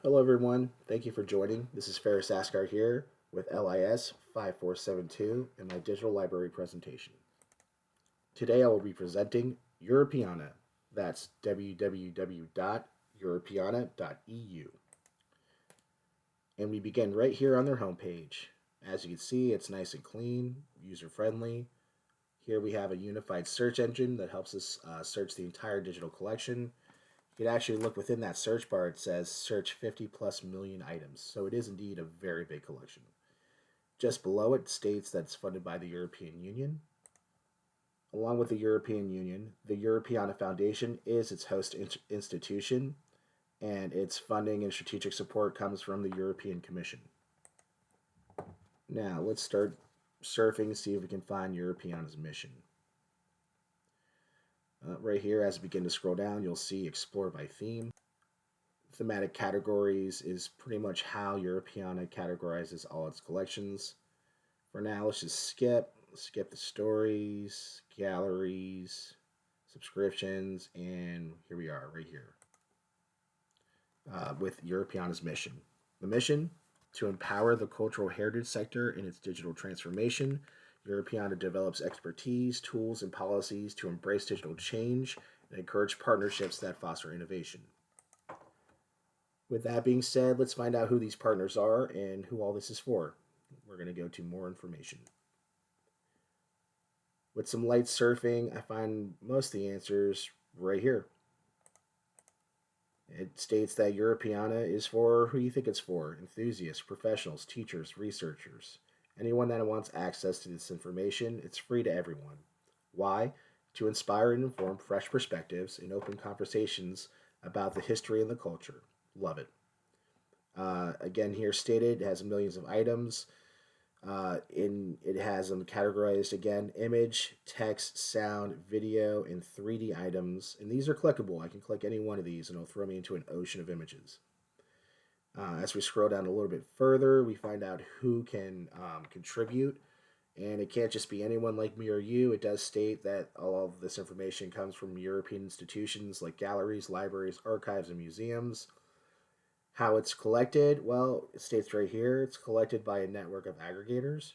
Hello, everyone. Thank you for joining. This is Firas Askar here with LIS 5472 in my digital library presentation. Today I will be presenting Europeana. That's www.europeana.eu. And we begin right here on their homepage. As you can see, it's nice and clean, user friendly. Here we have a unified search engine that helps us search the entire digital collection. You can actually look within that search bar. It says search 50 plus million items. So it is indeed a very big collection. Just below it states that it's funded by the European Union. Along with the European Union, the Europeana Foundation is its host institution, and its funding and strategic support comes from the European Commission. Now, let's start surfing, see if we can find Europeana's mission. Right here, as we begin to scroll down, you'll see Explore by Theme. Thematic categories is pretty much how Europeana categorizes all its collections. For now, let's just skip the stories, galleries, subscriptions, and here we are, right here, with Europeana's mission. The mission: to empower the cultural heritage sector in its digital transformation. Europeana develops expertise, tools, and policies to embrace digital change and encourage partnerships that foster innovation. With that being said, let's find out who these partners are and who all this is for. We're going to go to more information. With some light surfing, I find most of the answers right here. It states that Europeana is for who you think it's for: enthusiasts, professionals, teachers, researchers. Anyone that wants access to this information, it's free to everyone. Why? To inspire and inform fresh perspectives and open conversations about the history and the culture. Love it. Again, here stated, it has millions of items. It has them categorized again: image, text, sound, video, and 3D items. And these are clickable. I can click any one of these and it'll throw me into an ocean of images. As we scroll down a little bit further, we find out who can contribute. And it can't just be anyone like me or you. It does state that all of this information comes from European institutions like galleries, libraries, archives, and museums. How it's collected? Well, it states right here, it's collected by a network of aggregators.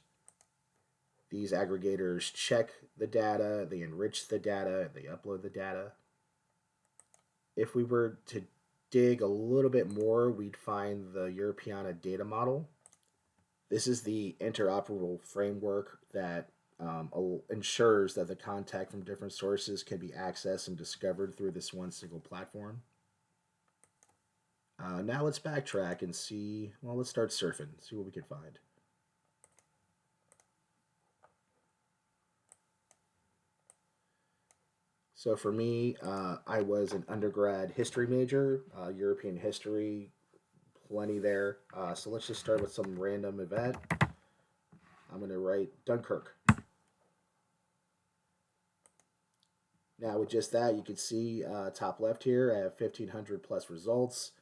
These aggregators check the data, they enrich the data, they upload the data. If we were to dig a little bit more, we'd find the Europeana data model. This is the interoperable framework that ensures that the content from different sources can be accessed and discovered through this one single platform. Now let's backtrack and see, well, let's start surfing, see what we can find. So for me, I was an undergrad history major, European history, plenty there. So let's just start with some random event. I'm going to write Dunkirk. Now with just that, you can see top left here, I have 1,500 plus results.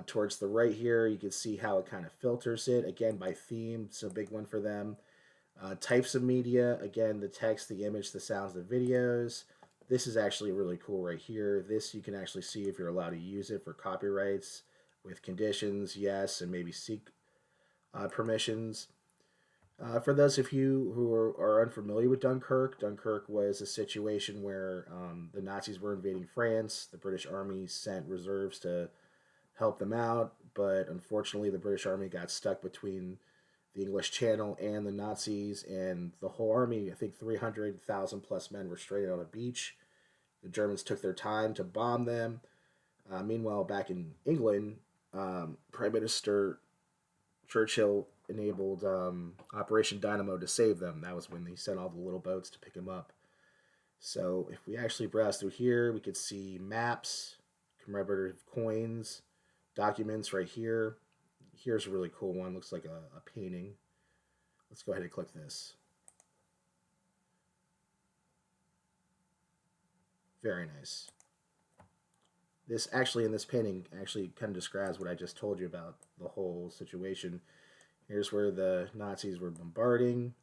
Towards the right here, you can see how it kind of filters it. Again, by theme, it's a big one for them. Types of media, again, the text, the image, the sounds, the videos. This is actually really cool right here. This you can actually see if you're allowed to use it for copyrights with conditions, yes, and maybe seek permissions. For those of you who are unfamiliar with Dunkirk, Dunkirk was a situation where the Nazis were invading France. The British Army sent reserves to help them out, but unfortunately, the British Army got stuck between the English Channel and the Nazis, and the whole army, I think 300,000 plus men, were stranded on a beach. The Germans took their time to bomb them. Meanwhile, back in England, Prime Minister Churchill enabled Operation Dynamo to save them. That was when they sent all the little boats to pick them up. So if we actually browse through here, we could see maps, commemorative coins, documents right here. Here's a really cool one. Looks like a painting. Let's go ahead and click this. Very nice. This actually, in this painting, actually kind of describes what I just told you about the whole situation. Here's where the Nazis were bombarding.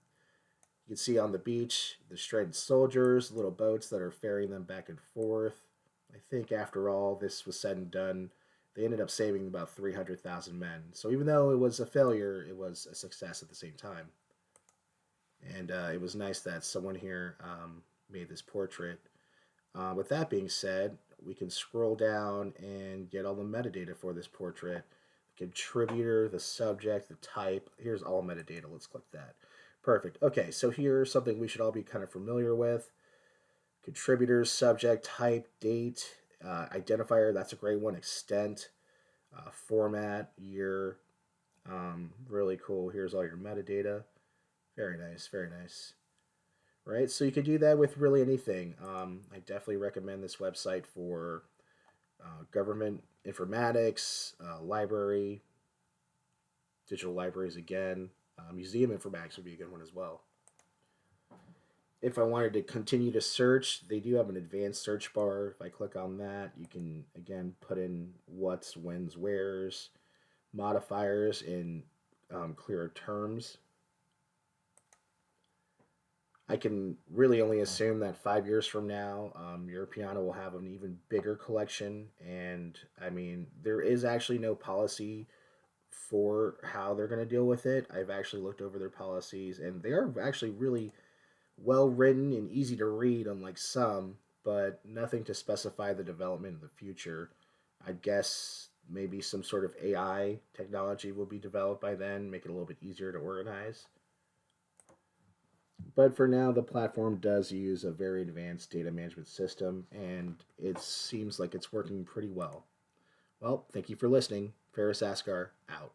You can see on the beach the stranded soldiers, little boats that are ferrying them back and forth. I think after all this was said and done, They ended up saving about 300,000 men. So even though it was a failure, it was a success at the same time. And it was nice that someone here made this portrait. With that being said, we can scroll down and get all the metadata for this portrait. The contributor, the subject, the type. Here's all metadata. Let's click that. Perfect. Okay, so here's something we should all be kind of familiar with. Contributors, subject, type, date, identifier. That's a great one. Extent, format, year. Really cool. Here's all your metadata. Very nice. Very nice. Right? So you could do that with really anything. I definitely recommend this website for government informatics, library, digital libraries again. Museum informatics would be a good one as well. If I wanted to continue to search, they do have an advanced search bar. If I click on that, you can again put in what's, when's, where's, modifiers in clearer terms. I can really only assume that 5 years from now, Europeana will have an even bigger collection. And I mean, there is actually no policy for how they're going to deal with it. I've actually looked over their policies, and they are actually really well written and easy to read, unlike some, but nothing to specify the development in the future. I guess maybe some sort of AI technology will be developed by then, make it a little bit easier to organize. But for now, the platform does use a very advanced data management system, and it seems like it's working pretty well. Well, thank you for listening. Firas Askar out.